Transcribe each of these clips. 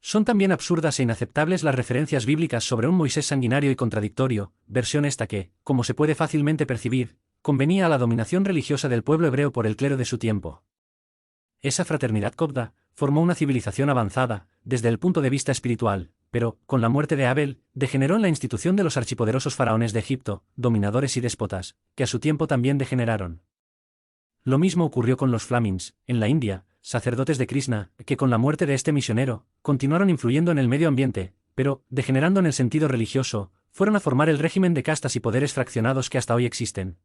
Son también absurdas e inaceptables las referencias bíblicas sobre un Moisés sanguinario y contradictorio, versión esta que, como se puede fácilmente percibir, convenía a la dominación religiosa del pueblo hebreo por el clero de su tiempo. Esa fraternidad copta formó una civilización avanzada, desde el punto de vista espiritual, pero, con la muerte de Abel, degeneró en la institución de los archipoderosos faraones de Egipto, dominadores y déspotas, que a su tiempo también degeneraron. Lo mismo ocurrió con los flamings, en la India, sacerdotes de Krishna, que con la muerte de este misionero, continuaron influyendo en el medio ambiente, pero, degenerando en el sentido religioso, fueron a formar el régimen de castas y poderes fraccionados que hasta hoy existen.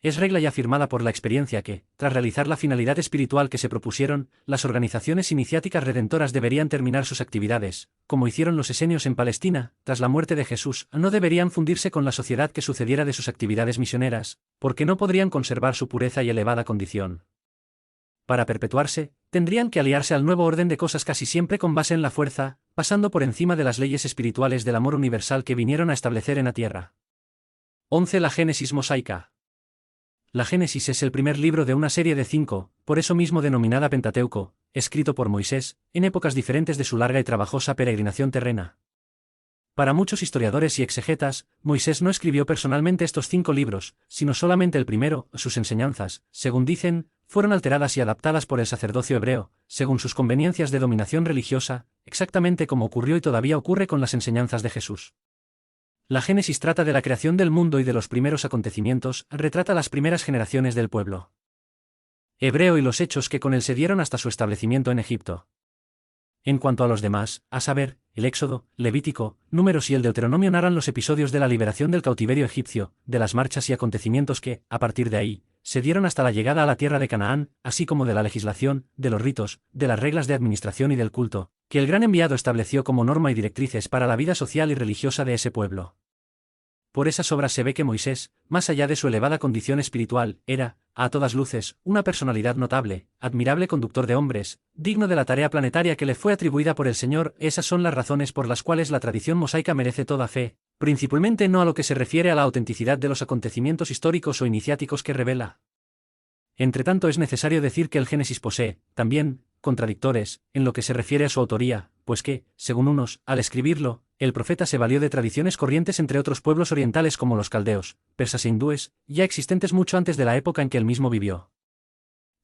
Es regla ya afirmada por la experiencia que, tras realizar la finalidad espiritual que se propusieron, las organizaciones iniciáticas redentoras deberían terminar sus actividades, como hicieron los esenios en Palestina, tras la muerte de Jesús, no deberían fundirse con la sociedad que sucediera de sus actividades misioneras, porque no podrían conservar su pureza y elevada condición. Para perpetuarse, tendrían que aliarse al nuevo orden de cosas casi siempre con base en la fuerza, pasando por encima de las leyes espirituales del amor universal que vinieron a establecer en la tierra. 11. La Génesis mosaica. La Génesis es el primer libro de una serie de 5, por eso mismo denominada Pentateuco, escrito por Moisés, en épocas diferentes de su larga y trabajosa peregrinación terrena. Para muchos historiadores y exegetas, Moisés no escribió personalmente estos 5 libros, sino solamente el primero. Sus enseñanzas, según dicen, fueron alteradas y adaptadas por el sacerdocio hebreo, según sus conveniencias de dominación religiosa, exactamente como ocurrió y todavía ocurre con las enseñanzas de Jesús. La Génesis trata de la creación del mundo y de los primeros acontecimientos, retrata las primeras generaciones del pueblo hebreo y los hechos que con él se dieron hasta su establecimiento en Egipto. En cuanto a los demás, a saber, el Éxodo, Levítico, Números y el Deuteronomio narran los episodios de la liberación del cautiverio egipcio, de las marchas y acontecimientos que, a partir de ahí, se dieron hasta la llegada a la tierra de Canaán, así como de la legislación, de los ritos, de las reglas de administración y del culto, que el gran enviado estableció como norma y directrices para la vida social y religiosa de ese pueblo. Por esas obras se ve que Moisés, más allá de su elevada condición espiritual, era, a todas luces, una personalidad notable, admirable conductor de hombres, digno de la tarea planetaria que le fue atribuida por el Señor. Esas son las razones por las cuales la tradición mosaica merece toda fe, principalmente no a lo que se refiere a la autenticidad de los acontecimientos históricos o iniciáticos que revela. Entretanto, es necesario decir que el Génesis posee, también, contradictores, en lo que se refiere a su autoría, pues que, según unos, al escribirlo, el profeta se valió de tradiciones corrientes entre otros pueblos orientales como los caldeos, persas e hindúes, ya existentes mucho antes de la época en que él mismo vivió.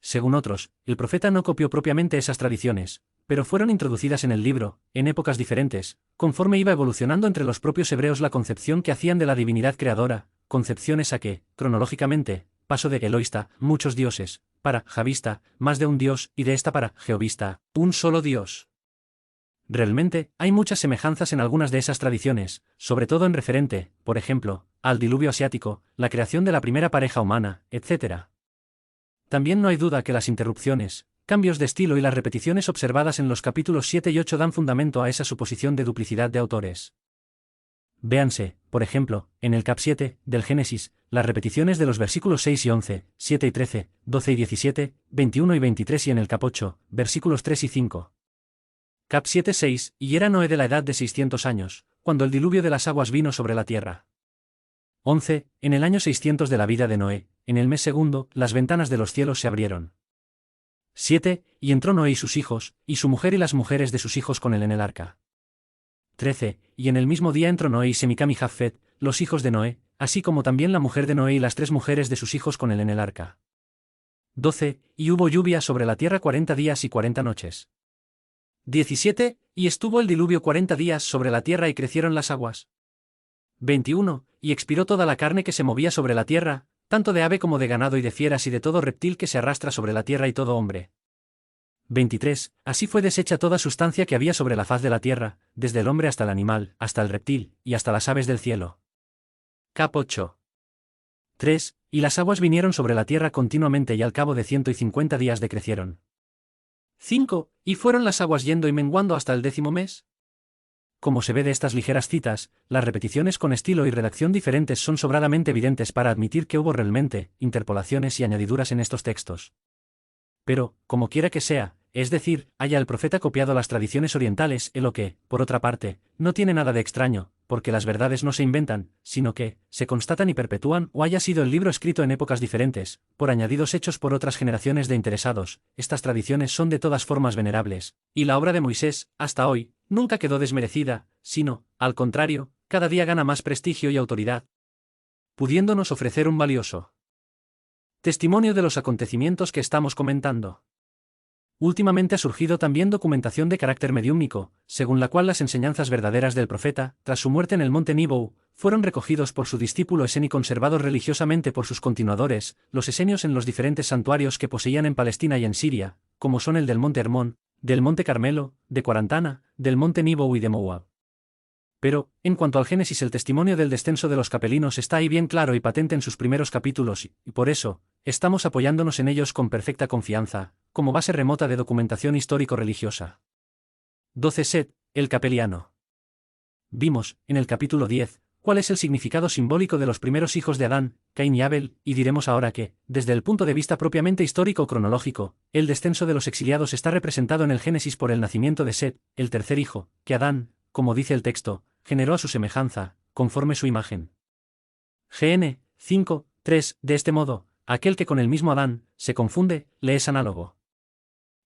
Según otros, el profeta no copió propiamente esas tradiciones, pero fueron introducidas en el libro, en épocas diferentes, conforme iba evolucionando entre los propios hebreos la concepción que hacían de la divinidad creadora, concepción esa que, cronológicamente, pasó de Eloísta, muchos dioses, para Javista, más de un dios, y de esta para Jehovista, un solo Dios. Realmente, hay muchas semejanzas en algunas de esas tradiciones, sobre todo en referente, por ejemplo, al diluvio asiático, la creación de la primera pareja humana, etc. También no hay duda que las interrupciones, cambios de estilo y las repeticiones observadas en los capítulos 7 y 8 dan fundamento a esa suposición de duplicidad de autores. Véanse, por ejemplo, en el cap 7, del Génesis, las repeticiones de los versículos 6 y 11, 7 y 13, 12 y 17, 21 y 23 y en el cap 8, versículos 3 y 5. Cap 7:6, y era Noé de la edad de 600 años, cuando el diluvio de las aguas vino sobre la tierra. 11. En el año 600 de la vida de Noé, en el mes segundo, las ventanas de los cielos se abrieron. 7. Y entró Noé y sus hijos, y su mujer y las mujeres de sus hijos con él en el arca. 13. Y en el mismo día entró Noé y Semicam y Jafet, los hijos de Noé, así como también la mujer de Noé y las 3 mujeres de sus hijos con él en el arca. 12. Y hubo lluvia sobre la tierra 40 días y 40 noches. 17. Y estuvo el diluvio 40 días sobre la tierra y crecieron las aguas. 21. Y expiró toda la carne que se movía sobre la tierra, tanto de ave como de ganado y de fieras y de todo reptil que se arrastra sobre la tierra y todo hombre. 23. Así fue deshecha toda sustancia que había sobre la faz de la tierra, desde el hombre hasta el animal, hasta el reptil, y hasta las aves del cielo. Cap 8. 3. Y las aguas vinieron sobre la tierra continuamente y al cabo de 150 días decrecieron. 5. Y fueron las aguas yendo y menguando hasta el 10º mes. Como se ve de estas ligeras citas, las repeticiones con estilo y redacción diferentes son sobradamente evidentes para admitir que hubo realmente interpolaciones y añadiduras en estos textos. Pero, como quiera que sea, es decir, haya el profeta copiado las tradiciones orientales, en lo que, por otra parte, no tiene nada de extraño, porque las verdades no se inventan, sino que, se constatan y perpetúan, o haya sido el libro escrito en épocas diferentes, por añadidos hechos por otras generaciones de interesados, estas tradiciones son de todas formas venerables, y la obra de Moisés, hasta hoy, nunca quedó desmerecida, sino, al contrario, cada día gana más prestigio y autoridad, pudiéndonos ofrecer un valioso testimonio de los acontecimientos que estamos comentando. Últimamente ha surgido también documentación de carácter mediúmnico, según la cual las enseñanzas verdaderas del profeta, tras su muerte en el monte Nebo, fueron recogidos por su discípulo Esen y conservados religiosamente por sus continuadores, los esenios, en los diferentes santuarios que poseían en Palestina y en Siria, como son el del monte Hermón, del monte Carmelo, de Cuarantana, del monte Nebo y de Moab. Pero, en cuanto al Génesis, el testimonio del descenso de los capelinos está ahí bien claro y patente en sus primeros capítulos y, por eso, estamos apoyándonos en ellos con perfecta confianza, como base remota de documentación histórico-religiosa. 12. Set, el capeliano. Vimos, en el capítulo 10, cuál es el significado simbólico de los primeros hijos de Adán, Caín y Abel, y diremos ahora que, desde el punto de vista propiamente histórico-cronológico, el descenso de los exiliados está representado en el Génesis por el nacimiento de Set, el tercer hijo, que Adán, como dice el texto, generó a su semejanza, conforme su imagen. GN 5:3. De este modo, aquel que con el mismo Adán se confunde, le es análogo.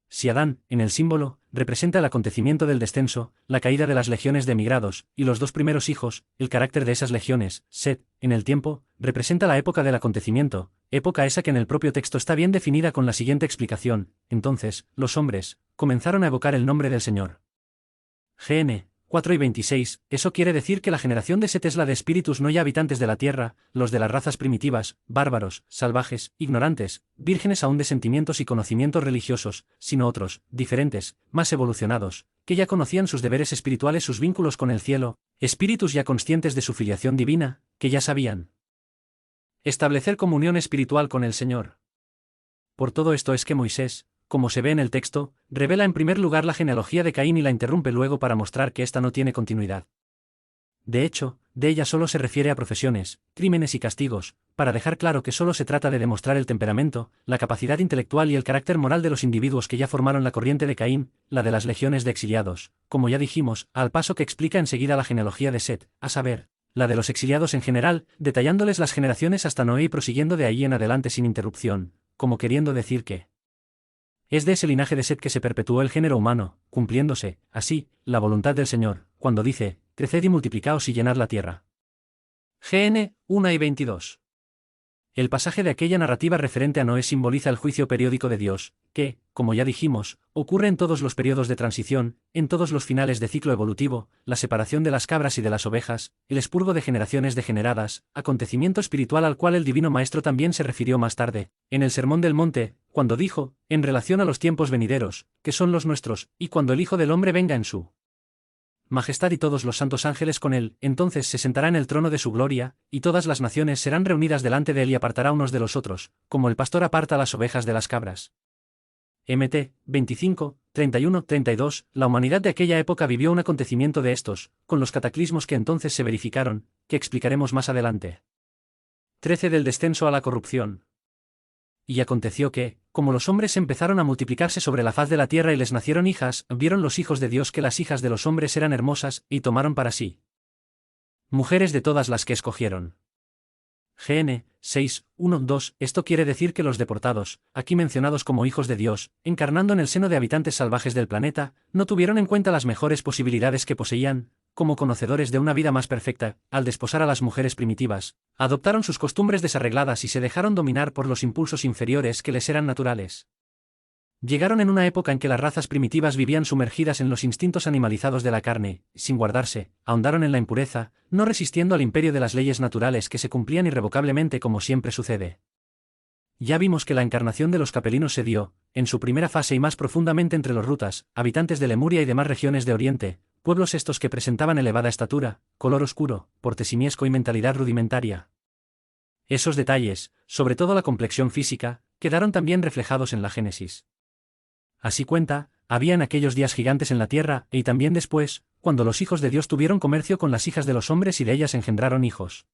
Si Adán, en el símbolo, representa el acontecimiento del descenso, la caída de las legiones de emigrados, y los dos primeros hijos, el carácter de esas legiones, Set, en el tiempo, representa la época del acontecimiento, época esa que en el propio texto está bien definida con la siguiente explicación: entonces, los hombres comenzaron a evocar el nombre del Señor. GN 4:26, eso quiere decir que la generación de Set es la de espíritus no ya habitantes de la tierra, los de las razas primitivas, bárbaros, salvajes, ignorantes, vírgenes aún de sentimientos y conocimientos religiosos, sino otros, diferentes, más evolucionados, que ya conocían sus deberes espirituales, sus vínculos con el cielo, espíritus ya conscientes de su filiación divina, que ya sabían establecer comunión espiritual con el Señor. Por todo esto es que Moisés, como se ve en el texto, revela en primer lugar la genealogía de Caín y la interrumpe luego para mostrar que ésta no tiene continuidad. De hecho, de ella solo se refiere a profesiones, crímenes y castigos, para dejar claro que solo se trata de demostrar el temperamento, la capacidad intelectual y el carácter moral de los individuos que ya formaron la corriente de Caín, la de las legiones de exiliados, como ya dijimos, al paso que explica enseguida la genealogía de Set, a saber, la de los exiliados en general, detallándoles las generaciones hasta Noé y prosiguiendo de ahí en adelante sin interrupción, como queriendo decir que es de ese linaje de Set que se perpetuó el género humano, cumpliéndose, así, la voluntad del Señor, cuando dice, creced y multiplicaos y llenad la tierra. GN 1:22. El pasaje de aquella narrativa referente a Noé simboliza el juicio periódico de Dios, que, como ya dijimos, ocurre en todos los periodos de transición, en todos los finales de ciclo evolutivo, la separación de las cabras y de las ovejas, el expurgo de generaciones degeneradas, acontecimiento espiritual al cual el Divino Maestro también se refirió más tarde, en el Sermón del Monte, cuando dijo, en relación a los tiempos venideros, que son los nuestros, y cuando el Hijo del Hombre venga en su majestad y todos los santos ángeles con él, entonces se sentará en el trono de su gloria, y todas las naciones serán reunidas delante de él y apartará unos de los otros, como el pastor aparta las ovejas de las cabras. MT 25, 31, 32. La humanidad de aquella época vivió un acontecimiento de estos, con los cataclismos que entonces se verificaron, que explicaremos más adelante. 13. Del descenso a la corrupción. Y aconteció que, como los hombres empezaron a multiplicarse sobre la faz de la tierra y les nacieron hijas, vieron los hijos de Dios que las hijas de los hombres eran hermosas, y tomaron para sí mujeres de todas las que escogieron. GN 6, 1, 2. Esto quiere decir que los deportados, aquí mencionados como hijos de Dios, encarnando en el seno de habitantes salvajes del planeta, no tuvieron en cuenta las mejores posibilidades que poseían, como conocedores de una vida más perfecta, al desposar a las mujeres primitivas, adoptaron sus costumbres desarregladas y se dejaron dominar por los impulsos inferiores que les eran naturales. Llegaron en una época en que las razas primitivas vivían sumergidas en los instintos animalizados de la carne, sin guardarse, ahondaron en la impureza, no resistiendo al imperio de las leyes naturales que se cumplían irrevocablemente como siempre sucede. Ya vimos que la encarnación de los capelinos se dio, en su primera fase y más profundamente entre los rutas, habitantes de Lemuria y demás regiones de Oriente, pueblos estos que presentaban elevada estatura, color oscuro, porte simiesco y mentalidad rudimentaria. Esos detalles, sobre todo la complexión física, quedaron también reflejados en la Génesis. Así cuenta, había en aquellos días gigantes en la tierra, y también después, cuando los hijos de Dios tuvieron comercio con las hijas de los hombres y de ellas engendraron hijos.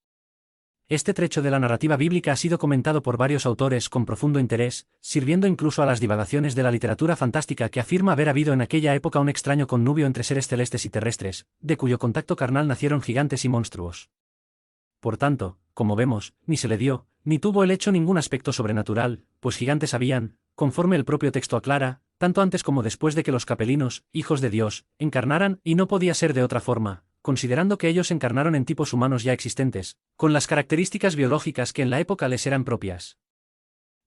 Este trecho de la narrativa bíblica ha sido comentado por varios autores con profundo interés, sirviendo incluso a las divagaciones de la literatura fantástica que afirma haber habido en aquella época un extraño connubio entre seres celestes y terrestres, de cuyo contacto carnal nacieron gigantes y monstruos. Por tanto, como vemos, ni se le dio, ni tuvo el hecho ningún aspecto sobrenatural, pues gigantes habían, conforme el propio texto aclara, tanto antes como después de que los capelinos, hijos de Dios, encarnaran, y no podía ser de otra forma, considerando que ellos encarnaron en tipos humanos ya existentes, con las características biológicas que en la época les eran propias.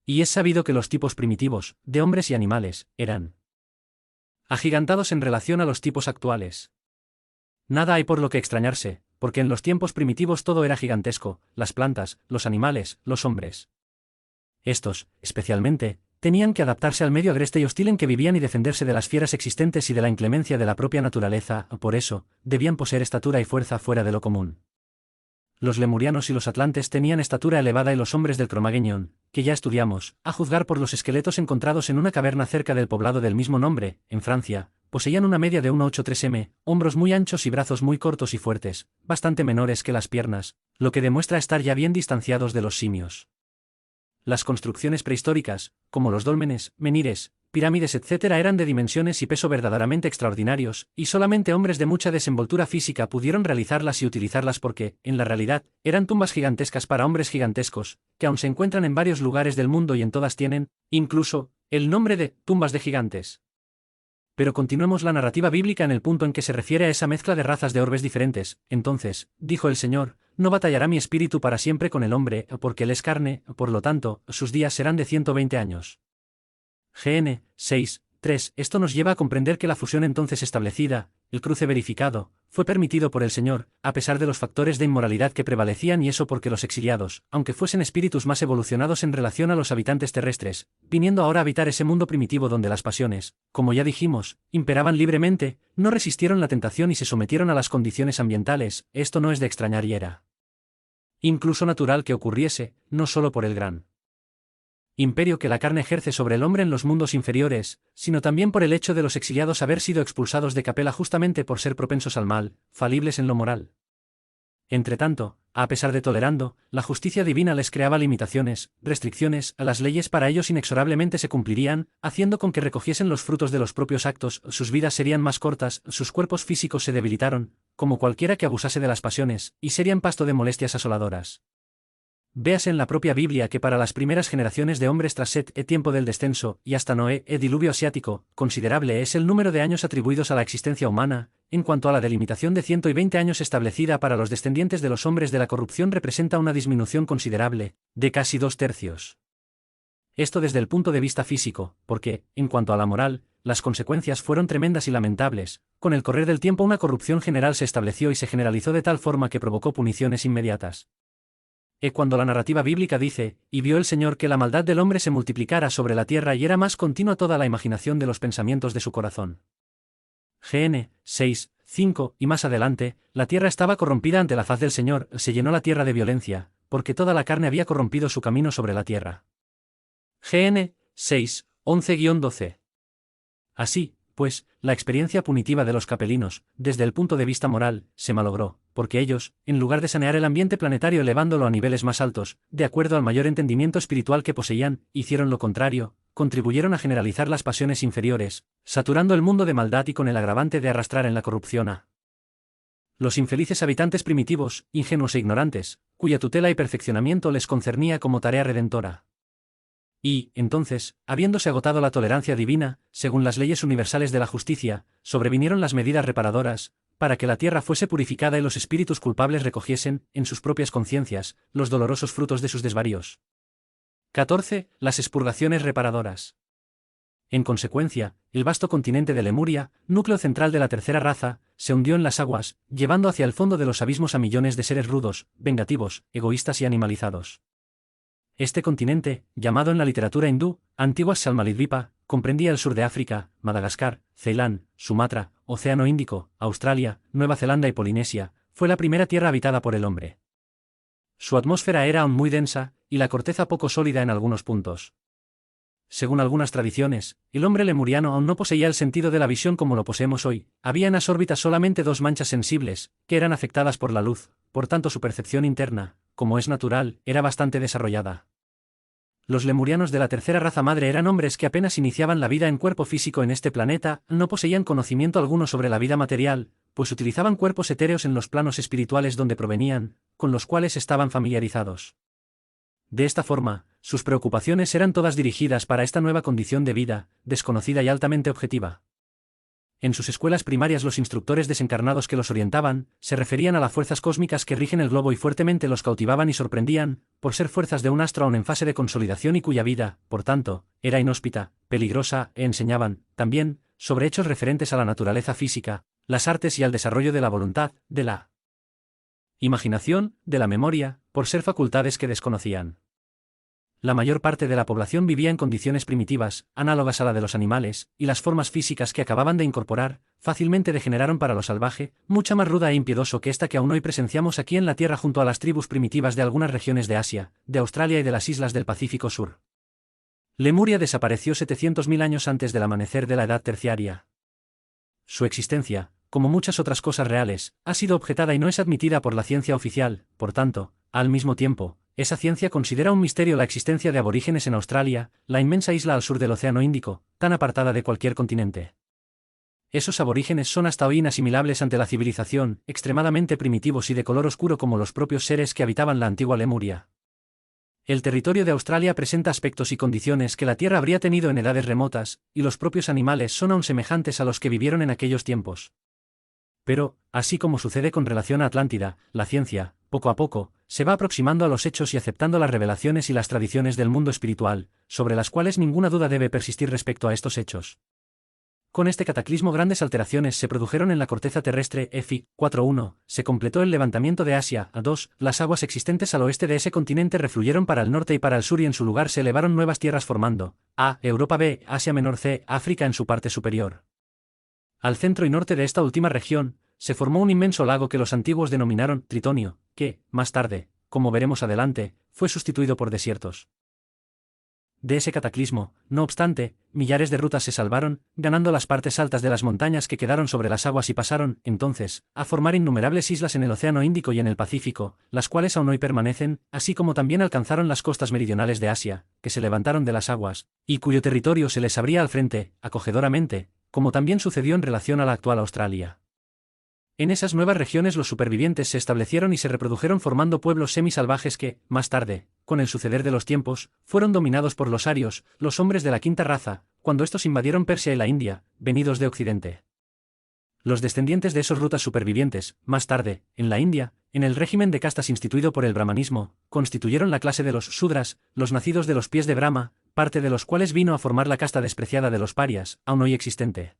Y es sabido que los tipos primitivos, de hombres y animales, eran agigantados en relación a los tipos actuales. Nada hay por lo que extrañarse, porque en los tiempos primitivos todo era gigantesco, las plantas, los animales, los hombres. Estos, especialmente, tenían que adaptarse al medio agreste y hostil en que vivían y defenderse de las fieras existentes y de la inclemencia de la propia naturaleza, por eso, debían poseer estatura y fuerza fuera de lo común. Los lemurianos y los atlantes tenían estatura elevada y los hombres del Cromagueñón, que ya estudiamos, a juzgar por los esqueletos encontrados en una caverna cerca del poblado del mismo nombre, en Francia, poseían una media de 1,83 m, hombros muy anchos y brazos muy cortos y fuertes, bastante menores que las piernas, lo que demuestra estar ya bien distanciados de los simios. Las construcciones prehistóricas, como los dólmenes, menhires, pirámides etc. eran de dimensiones y peso verdaderamente extraordinarios, y solamente hombres de mucha desenvoltura física pudieron realizarlas y utilizarlas porque, en la realidad, eran tumbas gigantescas para hombres gigantescos, que aún se encuentran en varios lugares del mundo y en todas tienen, incluso, el nombre de tumbas de gigantes. Pero continuemos la narrativa bíblica en el punto en que se refiere a esa mezcla de razas de orbes diferentes. Entonces, dijo el Señor, no batallará mi espíritu para siempre con el hombre, porque él es carne, por lo tanto, sus días serán de 120 años. GN 6:3. Esto nos lleva a comprender que la fusión entonces establecida, el cruce verificado, fue permitido por el Señor, a pesar de los factores de inmoralidad que prevalecían y eso porque los exiliados, aunque fuesen espíritus más evolucionados en relación a los habitantes terrestres, viniendo ahora a habitar ese mundo primitivo donde las pasiones, como ya dijimos, imperaban libremente, no resistieron la tentación y se sometieron a las condiciones ambientales, esto no es de extrañar y era incluso natural que ocurriese, no solo por el gran imperio que la carne ejerce sobre el hombre en los mundos inferiores, sino también por el hecho de los exiliados haber sido expulsados de Capela justamente por ser propensos al mal, falibles en lo moral. Entretanto, a pesar de tolerando, la justicia divina les creaba limitaciones, restricciones, a las leyes para ellos inexorablemente se cumplirían, haciendo con que recogiesen los frutos de los propios actos, sus vidas serían más cortas, sus cuerpos físicos se debilitaron, como cualquiera que abusase de las pasiones, y serían pasto de molestias asoladoras. Véase en la propia Biblia que para las primeras generaciones de hombres tras Set tiempo del descenso, y hasta Noé diluvio asiático, considerable es el número de años atribuidos a la existencia humana, en cuanto a la delimitación de 120 años establecida para los descendientes de los hombres de la corrupción representa una disminución considerable, de casi 2/3. Esto desde el punto de vista físico, porque, en cuanto a la moral, las consecuencias fueron tremendas y lamentables, con el correr del tiempo una corrupción general se estableció y se generalizó de tal forma que provocó puniciones inmediatas. Cuando la narrativa bíblica dice, y vio el Señor que la maldad del hombre se multiplicara sobre la tierra y era más continua toda la imaginación de los pensamientos de su corazón. GN 6:5, y más adelante, la tierra estaba corrompida ante la faz del Señor, se llenó la tierra de violencia, porque toda la carne había corrompido su camino sobre la tierra. GN 6:11-12. Así, pues, la experiencia punitiva de los capelinos, desde el punto de vista moral, se malogró, porque ellos, en lugar de sanear el ambiente planetario elevándolo a niveles más altos, de acuerdo al mayor entendimiento espiritual que poseían, hicieron lo contrario, contribuyeron a generalizar las pasiones inferiores, saturando el mundo de maldad y con el agravante de arrastrar en la corrupción a los infelices habitantes primitivos, ingenuos e ignorantes, cuya tutela y perfeccionamiento les concernía como tarea redentora. Y, entonces, habiéndose agotado la tolerancia divina, según las leyes universales de la justicia, sobrevinieron las medidas reparadoras, para que la tierra fuese purificada y los espíritus culpables recogiesen, en sus propias conciencias, los dolorosos frutos de sus desvaríos. 14. Las expurgaciones reparadoras. En consecuencia, el vasto continente de Lemuria, núcleo central de la tercera raza, se hundió en las aguas, llevando hacia el fondo de los abismos a millones de seres rudos, vengativos, egoístas y animalizados. Este continente, llamado en la literatura hindú, Antiguas Salmalidvipa, comprendía el sur de África, Madagascar, Ceilán, Sumatra, Océano Índico, Australia, Nueva Zelanda y Polinesia, fue la primera tierra habitada por el hombre. Su atmósfera era aún muy densa, y la corteza poco sólida en algunos puntos. Según algunas tradiciones, el hombre lemuriano aún no poseía el sentido de la visión como lo poseemos hoy, había en las órbitas solamente dos manchas sensibles, que eran afectadas por la luz, por tanto su percepción interna, como es natural, era bastante desarrollada. Los lemurianos de la tercera raza madre eran hombres que apenas iniciaban la vida en cuerpo físico en este planeta, no poseían conocimiento alguno sobre la vida material, pues utilizaban cuerpos etéreos en los planos espirituales donde provenían, con los cuales estaban familiarizados. De esta forma, sus preocupaciones eran todas dirigidas para esta nueva condición de vida, desconocida y altamente objetiva. En sus escuelas primarias los instructores desencarnados que los orientaban, se referían a las fuerzas cósmicas que rigen el globo y fuertemente los cautivaban y sorprendían, por ser fuerzas de un astro aún en fase de consolidación y cuya vida, por tanto, era inhóspita, peligrosa, e enseñaban, también, sobre hechos referentes a la naturaleza física, las artes y al desarrollo de la voluntad, de la imaginación, de la memoria, por ser facultades que desconocían. La mayor parte de la población vivía en condiciones primitivas, análogas a la de los animales, y las formas físicas que acababan de incorporar, fácilmente degeneraron para lo salvaje, mucha más ruda e impiedoso que esta que aún hoy presenciamos aquí en la Tierra junto a las tribus primitivas de algunas regiones de Asia, de Australia y de las islas del Pacífico Sur. Lemuria desapareció 700.000 años antes del amanecer de la Edad Terciaria. Su existencia, como muchas otras cosas reales, ha sido objetada y no es admitida por la ciencia oficial, por tanto, al mismo tiempo, esa ciencia considera un misterio la existencia de aborígenes en Australia, la inmensa isla al sur del Océano Índico, tan apartada de cualquier continente. Esos aborígenes son hasta hoy inasimilables ante la civilización, extremadamente primitivos y de color oscuro como los propios seres que habitaban la antigua Lemuria. El territorio de Australia presenta aspectos y condiciones que la Tierra habría tenido en edades remotas, y los propios animales son aún semejantes a los que vivieron en aquellos tiempos. Pero, así como sucede con relación a Atlántida, la ciencia, poco a poco, se va aproximando a los hechos y aceptando las revelaciones y las tradiciones del mundo espiritual, sobre las cuales ninguna duda debe persistir respecto a estos hechos. Con este cataclismo grandes alteraciones se produjeron en la corteza terrestre. EFI 4.1, se completó el levantamiento de Asia. 2, las aguas existentes al oeste de ese continente refluyeron para el norte y para el sur y en su lugar se elevaron nuevas tierras formando A. Europa. B. Asia Menor. C. África en su parte superior. Al centro y norte de esta última región, se formó un inmenso lago que los antiguos denominaron Tritonio, que, más tarde, como veremos adelante, fue sustituido por desiertos. De ese cataclismo, no obstante, millares de rutas se salvaron, ganando las partes altas de las montañas que quedaron sobre las aguas y pasaron, entonces, a formar innumerables islas en el Océano Índico y en el Pacífico, las cuales aún hoy permanecen, así como también alcanzaron las costas meridionales de Asia, que se levantaron de las aguas, y cuyo territorio se les abría al frente, acogedoramente, como también sucedió en relación a la actual Australia. En esas nuevas regiones los supervivientes se establecieron y se reprodujeron formando pueblos semisalvajes que, más tarde, con el suceder de los tiempos, fueron dominados por los arios, los hombres de la quinta raza, cuando estos invadieron Persia y la India, venidos de Occidente. Los descendientes de esos rutas supervivientes, más tarde, en la India, en el régimen de castas instituido por el brahmanismo, constituyeron la clase de los Sudras, los nacidos de los pies de Brahma, parte de los cuales vino a formar la casta despreciada de los parias, aún hoy existente.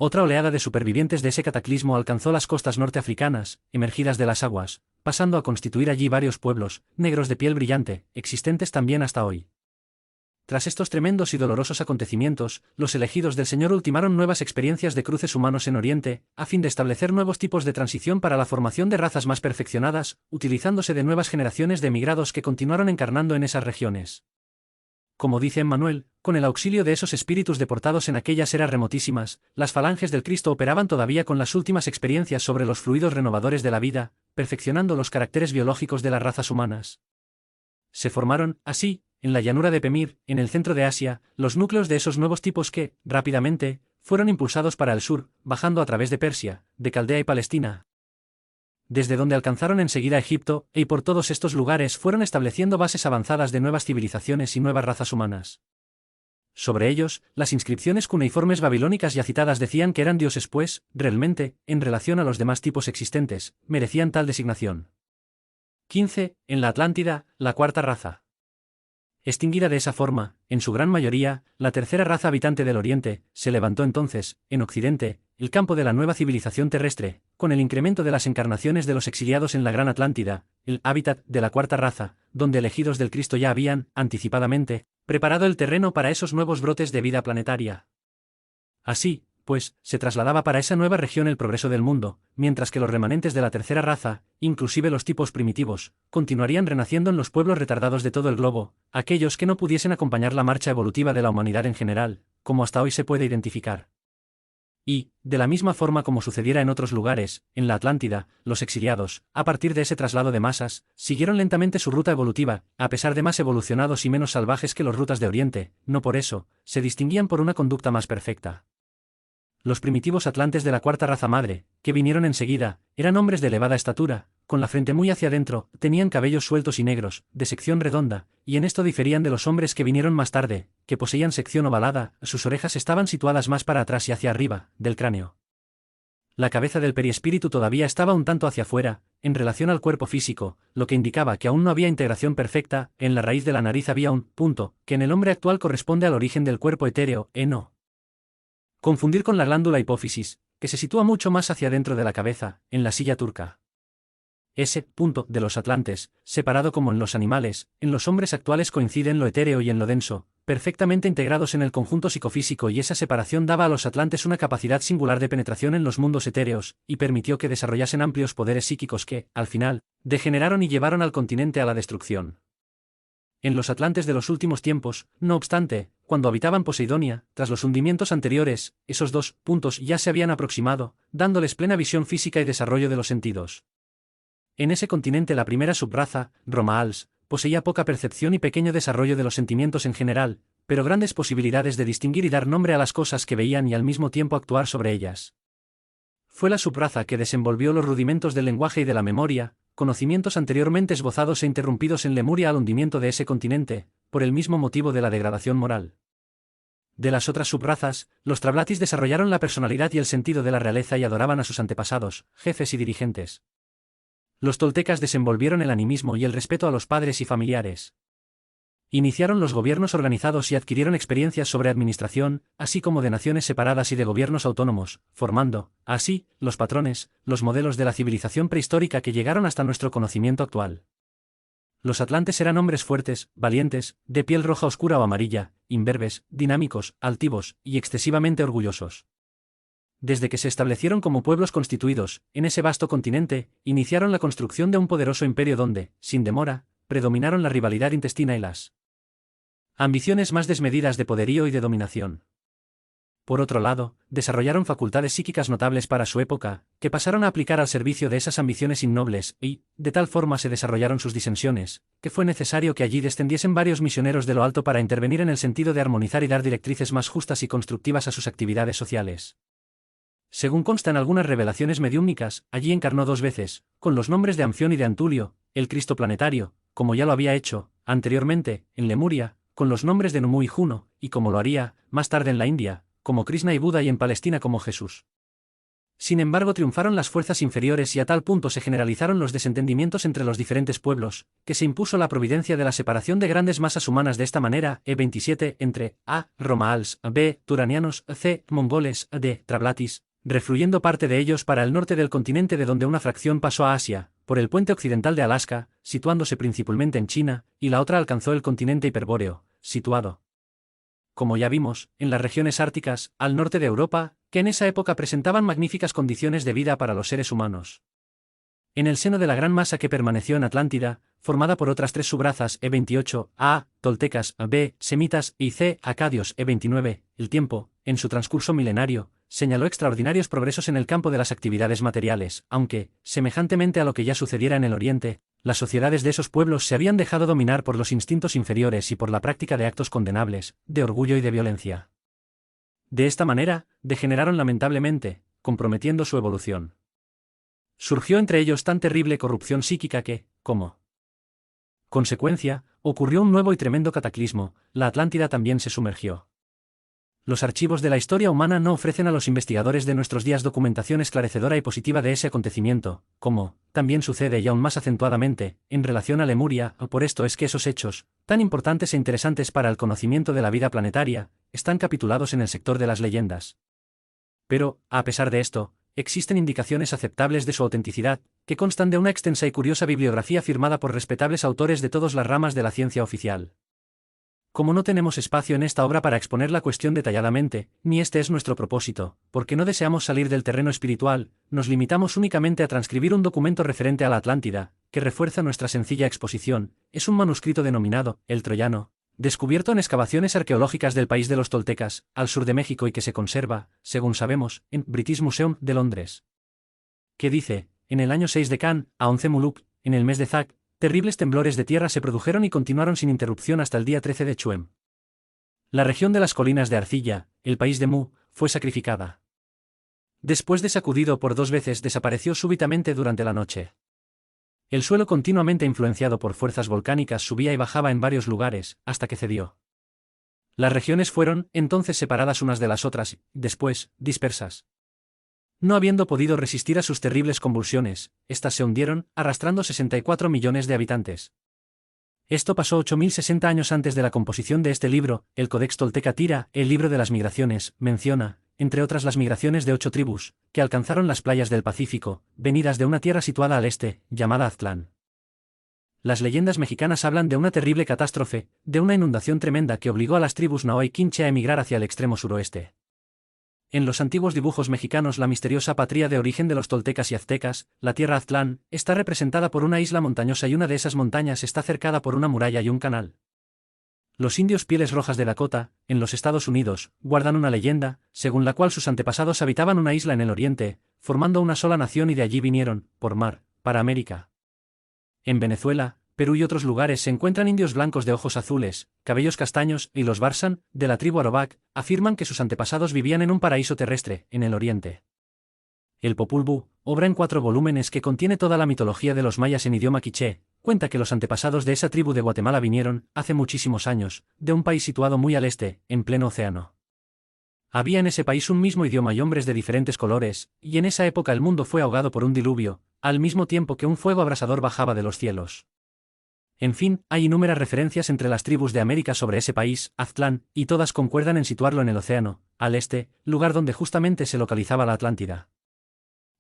Otra oleada de supervivientes de ese cataclismo alcanzó las costas norteafricanas, emergidas de las aguas, pasando a constituir allí varios pueblos, negros de piel brillante, existentes también hasta hoy. Tras estos tremendos y dolorosos acontecimientos, los elegidos del Señor ultimaron nuevas experiencias de cruces humanos en Oriente, a fin de establecer nuevos tipos de transición para la formación de razas más perfeccionadas, utilizándose de nuevas generaciones de emigrados que continuaron encarnando en esas regiones. Como dice Emmanuel, con el auxilio de esos espíritus deportados en aquellas eras remotísimas, las falanges del Cristo operaban todavía con las últimas experiencias sobre los fluidos renovadores de la vida, perfeccionando los caracteres biológicos de las razas humanas. Se formaron, así, en la llanura de Pemir, en el centro de Asia, los núcleos de esos nuevos tipos que, rápidamente, fueron impulsados para el sur, bajando a través de Persia, de Caldea y Palestina, desde donde alcanzaron enseguida Egipto, y por todos estos lugares fueron estableciendo bases avanzadas de nuevas civilizaciones y nuevas razas humanas. Sobre ellos, las inscripciones cuneiformes babilónicas ya citadas decían que eran dioses pues, realmente, en relación a los demás tipos existentes, merecían tal designación. 15. En la Atlántida, la cuarta raza. Extinguida de esa forma, en su gran mayoría, la tercera raza habitante del Oriente, se levantó entonces, en Occidente, el campo de la nueva civilización terrestre, con el incremento de las encarnaciones de los exiliados en la Gran Atlántida, el hábitat de la cuarta raza, donde elegidos del Cristo ya habían, anticipadamente, preparado el terreno para esos nuevos brotes de vida planetaria. Así, pues, se trasladaba para esa nueva región el progreso del mundo, mientras que los remanentes de la tercera raza, inclusive los tipos primitivos, continuarían renaciendo en los pueblos retardados de todo el globo, aquellos que no pudiesen acompañar la marcha evolutiva de la humanidad en general, como hasta hoy se puede identificar. Y, de la misma forma como sucediera en otros lugares, en la Atlántida, los exiliados, a partir de ese traslado de masas, siguieron lentamente su ruta evolutiva, a pesar de más evolucionados y menos salvajes que los rutas de Oriente, no por eso, se distinguían por una conducta más perfecta. Los primitivos atlantes de la cuarta raza madre, que vinieron enseguida, eran hombres de elevada estatura, con la frente muy hacia adentro, tenían cabellos sueltos y negros, de sección redonda, y en esto diferían de los hombres que vinieron más tarde, que poseían sección ovalada, sus orejas estaban situadas más para atrás y hacia arriba, del cráneo. La cabeza del perispíritu todavía estaba un tanto hacia afuera, en relación al cuerpo físico, lo que indicaba que aún no había integración perfecta, en la raíz de la nariz había un punto, que en el hombre actual corresponde al origen del cuerpo etéreo, no confundir con la glándula hipófisis, que se sitúa mucho más hacia dentro de la cabeza, en la silla turca. Ese punto de los atlantes, separado como en los animales, en los hombres actuales coincide en lo etéreo y en lo denso, perfectamente integrados en el conjunto psicofísico, y esa separación daba a los atlantes una capacidad singular de penetración en los mundos etéreos, y permitió que desarrollasen amplios poderes psíquicos que, al final, degeneraron y llevaron al continente a la destrucción. En los atlantes de los últimos tiempos, no obstante, cuando habitaban Poseidonia, tras los hundimientos anteriores, esos dos puntos ya se habían aproximado, dándoles plena visión física y desarrollo de los sentidos. En ese continente la primera subraza, Romaals, poseía poca percepción y pequeño desarrollo de los sentimientos en general, pero grandes posibilidades de distinguir y dar nombre a las cosas que veían y al mismo tiempo actuar sobre ellas. Fue la subraza que desenvolvió los rudimentos del lenguaje y de la memoria, conocimientos anteriormente esbozados e interrumpidos en Lemuria al hundimiento de ese continente, por el mismo motivo de la degradación moral. De las otras subrazas, los Trablatis desarrollaron la personalidad y el sentido de la realeza y adoraban a sus antepasados, jefes y dirigentes. Los toltecas desenvolvieron el animismo y el respeto a los padres y familiares. Iniciaron los gobiernos organizados y adquirieron experiencias sobre administración, así como de naciones separadas y de gobiernos autónomos, formando, así, los patrones, los modelos de la civilización prehistórica que llegaron hasta nuestro conocimiento actual. Los atlantes eran hombres fuertes, valientes, de piel roja oscura o amarilla, imberbes, dinámicos, altivos, y excesivamente orgullosos. Desde que se establecieron como pueblos constituidos, en ese vasto continente, iniciaron la construcción de un poderoso imperio donde, sin demora, predominaron la rivalidad intestina y las ambiciones más desmedidas de poderío y de dominación. Por otro lado, desarrollaron facultades psíquicas notables para su época, que pasaron a aplicar al servicio de esas ambiciones innobles, y, de tal forma se desarrollaron sus disensiones, que fue necesario que allí descendiesen varios misioneros de lo alto para intervenir en el sentido de armonizar y dar directrices más justas y constructivas a sus actividades sociales. Según consta en algunas revelaciones mediúmnicas, allí encarnó 2 veces, con los nombres de Anfión y de Antulio, el Cristo planetario, como ya lo había hecho, anteriormente, en Lemuria, con los nombres de Numu y Juno, y como lo haría, más tarde en la India, como Krishna y Buda, y en Palestina como Jesús. Sin embargo, triunfaron las fuerzas inferiores y a tal punto se generalizaron los desentendimientos entre los diferentes pueblos, que se impuso la providencia de la separación de grandes masas humanas de esta manera, 27, entre a. Romaals, b. Turanianos, c. Mongoles, d. Trablatis, refluyendo parte de ellos para el norte del continente, de donde una fracción pasó a Asia, por el puente occidental de Alaska, situándose principalmente en China, y la otra alcanzó el continente hiperbóreo, situado, como ya vimos, en las regiones árticas, al norte de Europa, que en esa época presentaban magníficas condiciones de vida para los seres humanos. En el seno de la gran masa que permaneció en Atlántida, formada por otras 3 subrazas, E28, A, toltecas, B, semitas, y C, acadios, E29, el tiempo, en su transcurso milenario, señaló extraordinarios progresos en el campo de las actividades materiales, aunque, semejantemente a lo que ya sucediera en el Oriente, las sociedades de esos pueblos se habían dejado dominar por los instintos inferiores y por la práctica de actos condenables, de orgullo y de violencia. De esta manera, degeneraron lamentablemente, comprometiendo su evolución. Surgió entre ellos tan terrible corrupción psíquica que, como consecuencia, ocurrió un nuevo y tremendo cataclismo, la Atlántida también se sumergió. Los archivos de la historia humana no ofrecen a los investigadores de nuestros días documentación esclarecedora y positiva de ese acontecimiento, como, también sucede y aún más acentuadamente, en relación a Lemuria, por esto es que esos hechos, tan importantes e interesantes para el conocimiento de la vida planetaria, están capitulados en el sector de las leyendas. Pero, a pesar de esto, existen indicaciones aceptables de su autenticidad, que constan de una extensa y curiosa bibliografía firmada por respetables autores de todas las ramas de la ciencia oficial. Como no tenemos espacio en esta obra para exponer la cuestión detalladamente, ni este es nuestro propósito, porque no deseamos salir del terreno espiritual, nos limitamos únicamente a transcribir un documento referente a la Atlántida, que refuerza nuestra sencilla exposición. Es un manuscrito denominado El Troyano, descubierto en excavaciones arqueológicas del país de los toltecas, al sur de México y que se conserva, según sabemos, en British Museum de Londres. Que dice, en el año 6 de Can, a 11 Muluk, en el mes de Zak, terribles temblores de tierra se produjeron y continuaron sin interrupción hasta el día 13 de Chuem. La región de las colinas de arcilla, el país de Mu, fue sacrificada. Después de sacudido por 2 veces desapareció súbitamente durante la noche. El suelo continuamente influenciado por fuerzas volcánicas subía y bajaba en varios lugares, hasta que cedió. Las regiones fueron, entonces separadas unas de las otras, después, dispersas. No habiendo podido resistir a sus terribles convulsiones, éstas se hundieron, arrastrando 64 millones de habitantes. Esto pasó 8060 años antes de la composición de este libro. El Codex Tolteca Tira, el libro de las migraciones, menciona, entre otras, las migraciones de 8 tribus, que alcanzaron las playas del Pacífico, venidas de una tierra situada al este, llamada Aztlán. Las leyendas mexicanas hablan de una terrible catástrofe, de una inundación tremenda que obligó a las tribus Nahua y Quinche a emigrar hacia el extremo suroeste. En los antiguos dibujos mexicanos la misteriosa patria de origen de los toltecas y aztecas, la tierra Aztlán, está representada por una isla montañosa y una de esas montañas está cercada por una muralla y un canal. Los indios Pieles Rojas de Dakota, en los Estados Unidos, guardan una leyenda, según la cual sus antepasados habitaban una isla en el oriente, formando una sola nación y de allí vinieron, por mar, para América. En Venezuela, Perú y otros lugares se encuentran indios blancos de ojos azules, cabellos castaños, y los Barsan, de la tribu Arobac, afirman que sus antepasados vivían en un paraíso terrestre, en el oriente. El Popol Vuh, obra en 4 volúmenes que contiene toda la mitología de los mayas en idioma quiché, cuenta que los antepasados de esa tribu de Guatemala vinieron, hace muchísimos años, de un país situado muy al este, en pleno océano. Había en ese país un mismo idioma y hombres de diferentes colores, y en esa época el mundo fue ahogado por un diluvio, al mismo tiempo que un fuego abrasador bajaba de los cielos. En fin, hay innumerables referencias entre las tribus de América sobre ese país, Aztlán, y todas concuerdan en situarlo en el océano, al este, lugar donde justamente se localizaba la Atlántida.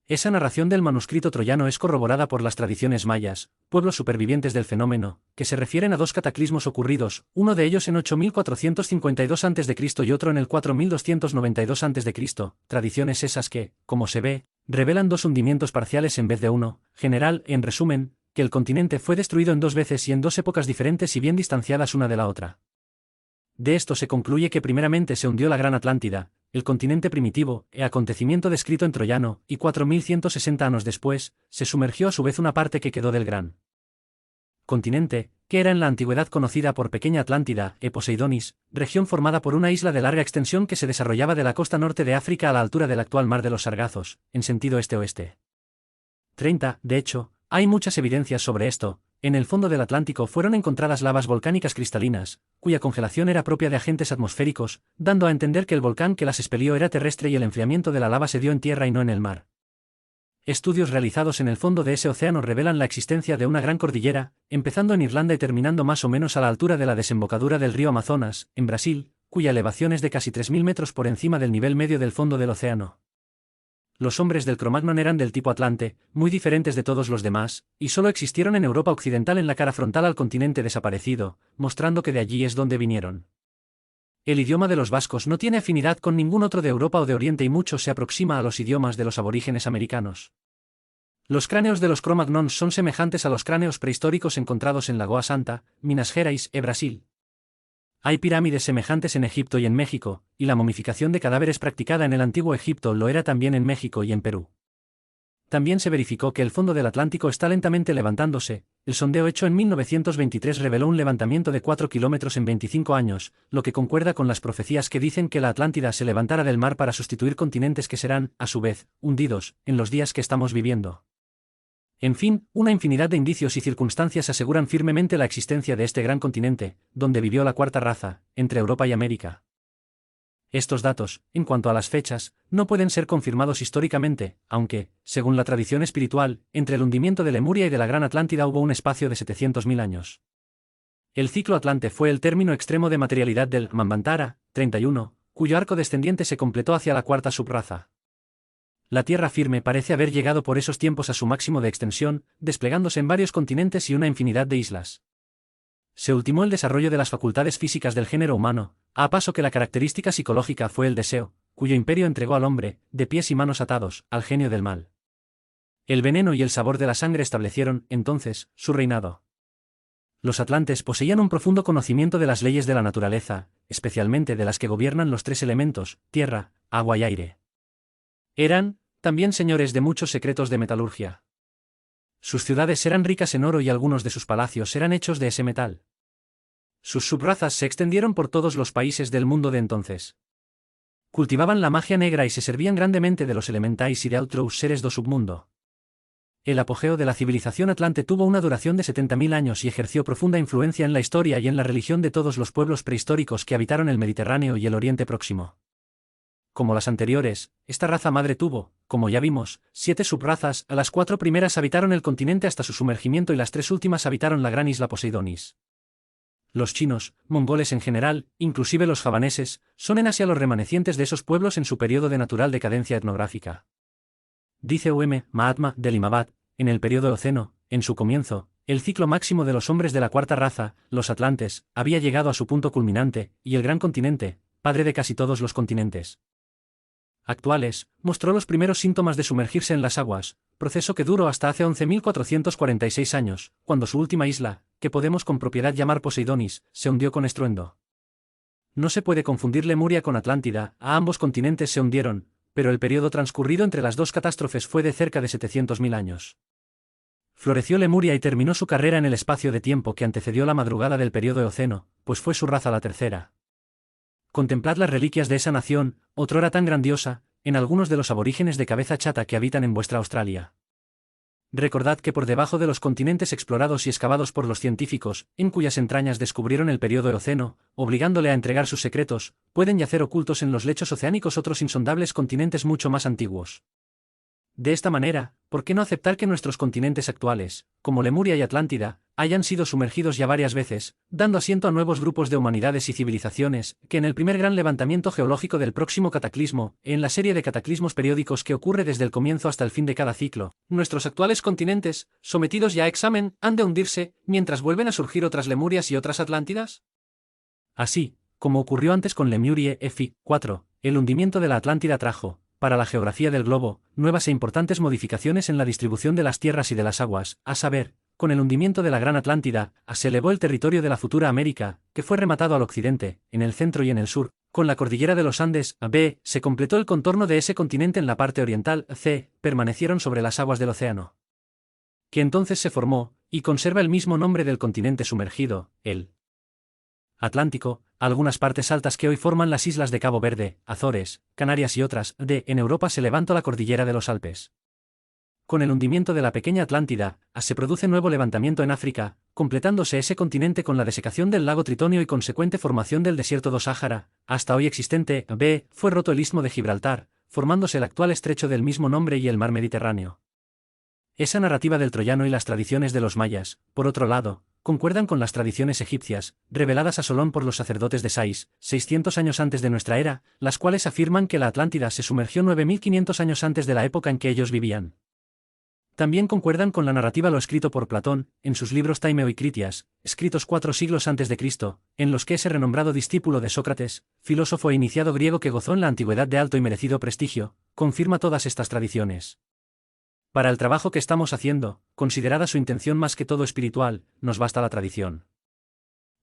Esa narración del manuscrito troyano es corroborada por las tradiciones mayas, pueblos supervivientes del fenómeno, que se refieren a 2 cataclismos ocurridos, uno de ellos en 8452 a.C. y otro en el 4292 a.C., tradiciones esas que, como se ve, revelan 2 hundimientos parciales en vez de uno. General, en resumen, que el continente fue destruido en 2 veces y en 2 épocas diferentes y bien distanciadas una de la otra. De esto se concluye que primeramente se hundió la Gran Atlántida, el continente primitivo, acontecimiento descrito en Troyano, y 4160 años después, se sumergió a su vez una parte que quedó del gran continente, que era en la antigüedad conocida por Pequeña Atlántida, Poseidonis, región formada por una isla de larga extensión que se desarrollaba de la costa norte de África a la altura del actual Mar de los Sargazos, en sentido este-oeste. 30. De hecho, hay muchas evidencias sobre esto. En el fondo del Atlántico fueron encontradas lavas volcánicas cristalinas, cuya congelación era propia de agentes atmosféricos, dando a entender que el volcán que las expelió era terrestre y el enfriamiento de la lava se dio en tierra y no en el mar. Estudios realizados en el fondo de ese océano revelan la existencia de una gran cordillera, empezando en Irlanda y terminando más o menos a la altura de la desembocadura del río Amazonas, en Brasil, cuya elevación es de casi 3000 metros por encima del nivel medio del fondo del océano. Los hombres del Cro-Magnon eran del tipo Atlante, muy diferentes de todos los demás, y solo existieron en Europa occidental en la cara frontal al continente desaparecido, mostrando que de allí es donde vinieron. El idioma de los vascos no tiene afinidad con ningún otro de Europa o de Oriente y mucho se aproxima a los idiomas de los aborígenes americanos. Los cráneos de los Cro-Magnons son semejantes a los cráneos prehistóricos encontrados en Lagoa Santa, Minas Gerais, Brasil. Hay pirámides semejantes en Egipto y en México, y la momificación de cadáveres practicada en el antiguo Egipto lo era también en México y en Perú. También se verificó que el fondo del Atlántico está lentamente levantándose. El sondeo hecho en 1923 reveló un levantamiento de 4 kilómetros en 25 años, lo que concuerda con las profecías que dicen que la Atlántida se levantará del mar para sustituir continentes que serán, a su vez, hundidos, en los días que estamos viviendo. En fin, una infinidad de indicios y circunstancias aseguran firmemente la existencia de este gran continente, donde vivió la cuarta raza, entre Europa y América. Estos datos, en cuanto a las fechas, no pueden ser confirmados históricamente, aunque, según la tradición espiritual, entre el hundimiento de Lemuria y de la Gran Atlántida hubo un espacio de 700.000 años. El ciclo Atlante fue el término extremo de materialidad del Manvantara, 31, cuyo arco descendiente se completó hacia la cuarta subraza. La tierra firme parece haber llegado por esos tiempos a su máximo de extensión, desplegándose en varios continentes y una infinidad de islas. Se ultimó el desarrollo de las facultades físicas del género humano, a paso que la característica psicológica fue el deseo, cuyo imperio entregó al hombre, de pies y manos atados, al genio del mal. El veneno y el sabor de la sangre establecieron, entonces, su reinado. Los atlantes poseían un profundo conocimiento de las leyes de la naturaleza, especialmente de las que gobiernan los tres elementos, tierra, agua y aire. Eran, también señores de muchos secretos de metalurgia. Sus ciudades eran ricas en oro y algunos de sus palacios eran hechos de ese metal. Sus subrazas se extendieron por todos los países del mundo de entonces. Cultivaban la magia negra y se servían grandemente de los elementais y de otros seres do submundo. El apogeo de la civilización atlante tuvo una duración de 70.000 años y ejerció profunda influencia en la historia y en la religión de todos los pueblos prehistóricos que habitaron el Mediterráneo y el Oriente Próximo. Como las anteriores, esta raza madre tuvo, como ya vimos, 7 subrazas, a las 4 primeras habitaron el continente hasta su sumergimiento y las 3 últimas habitaron la gran isla Poseidonis. Los chinos, mongoles en general, inclusive los javaneses, son en Asia los remanescientes de esos pueblos en su periodo de natural decadencia etnográfica. Dice Mahatma Delimabad, en el periodo Eoceno, en su comienzo, el ciclo máximo de los hombres de la cuarta raza, los atlantes, había llegado a su punto culminante, y el gran continente, padre de casi todos los continentes actuales, mostró los primeros síntomas de sumergirse en las aguas, proceso que duró hasta hace 11.446 años, cuando su última isla, que podemos con propiedad llamar Poseidonis, se hundió con estruendo. No se puede confundir Lemuria con Atlántida, a ambos continentes se hundieron, pero el periodo transcurrido entre las dos catástrofes fue de cerca de 700.000 años. Floreció Lemuria y terminó su carrera en el espacio de tiempo que antecedió la madrugada del periodo Eoceno, pues fue su raza la tercera. Contemplad las reliquias de esa nación, otrora tan grandiosa, en algunos de los aborígenes de cabeza chata que habitan en vuestra Australia. Recordad que por debajo de los continentes explorados y excavados por los científicos, en cuyas entrañas descubrieron el periodo Eoceno, obligándole a entregar sus secretos, pueden yacer ocultos en los lechos oceánicos otros insondables continentes mucho más antiguos. De esta manera, ¿por qué no aceptar que nuestros continentes actuales, como Lemuria y Atlántida, hayan sido sumergidos ya varias veces, dando asiento a nuevos grupos de humanidades y civilizaciones, que en el primer gran levantamiento geológico del próximo cataclismo, en la serie de cataclismos periódicos que ocurre desde el comienzo hasta el fin de cada ciclo, nuestros actuales continentes, sometidos ya a examen, han de hundirse, mientras vuelven a surgir otras Lemurias y otras Atlántidas? Así, como ocurrió antes con Lemurie Fi 4, el hundimiento de la Atlántida trajo, para la geografía del globo, nuevas e importantes modificaciones en la distribución de las tierras y de las aguas, a saber, con el hundimiento de la Gran Atlántida, se elevó el territorio de la futura América, que fue rematado al occidente, en el centro y en el sur, con la cordillera de los Andes, B, se completó el contorno de ese continente en la parte oriental, C, permanecieron sobre las aguas del océano, que entonces se formó, y conserva el mismo nombre del continente sumergido, el Atlántico, algunas partes altas que hoy forman las islas de Cabo Verde, Azores, Canarias y otras, en Europa se levantó la cordillera de los Alpes. Con el hundimiento de la pequeña Atlántida, se produce nuevo levantamiento en África, completándose ese continente con la desecación del lago Tritonio y consecuente formación del desierto do Sáhara, hasta hoy existente, B, fue roto el istmo de Gibraltar, formándose el actual estrecho del mismo nombre y el mar Mediterráneo. Esa narrativa del troyano y las tradiciones de los mayas, por otro lado, concuerdan con las tradiciones egipcias, reveladas a Solón por los sacerdotes de Sais, 600 años antes de nuestra era, las cuales afirman que la Atlántida se sumergió 9.500 años antes de la época en que ellos vivían. También concuerdan con la narrativa lo escrito por Platón, en sus libros Taimeo y Critias, escritos 4 siglos antes de Cristo, en los que ese renombrado discípulo de Sócrates, filósofo e iniciado griego que gozó en la antigüedad de alto y merecido prestigio, confirma todas estas tradiciones. Para el trabajo que estamos haciendo, considerada su intención más que todo espiritual, nos basta la tradición.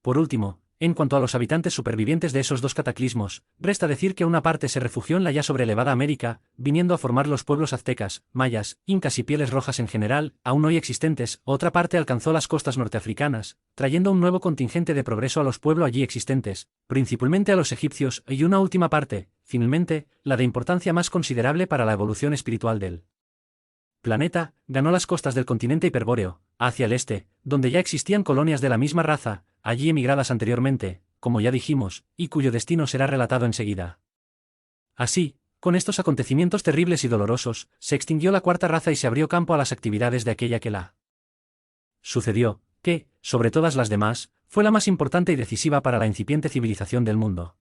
Por último, en cuanto a los habitantes supervivientes de esos dos cataclismos, resta decir que una parte se refugió en la ya sobrelevada América, viniendo a formar los pueblos aztecas, mayas, incas y pieles rojas en general, aún hoy existentes, otra parte alcanzó las costas norteafricanas, trayendo un nuevo contingente de progreso a los pueblos allí existentes, principalmente a los egipcios, y una última parte, finalmente, la de importancia más considerable para la evolución espiritual del planeta, ganó las costas del continente hiperbóreo, hacia el este, donde ya existían colonias de la misma raza, allí emigradas anteriormente, como ya dijimos, y cuyo destino será relatado enseguida. Así, con estos acontecimientos terribles y dolorosos, se extinguió la cuarta raza y se abrió campo a las actividades de aquella que la sucedió, que, sobre todas las demás, fue la más importante y decisiva para la incipiente civilización del mundo.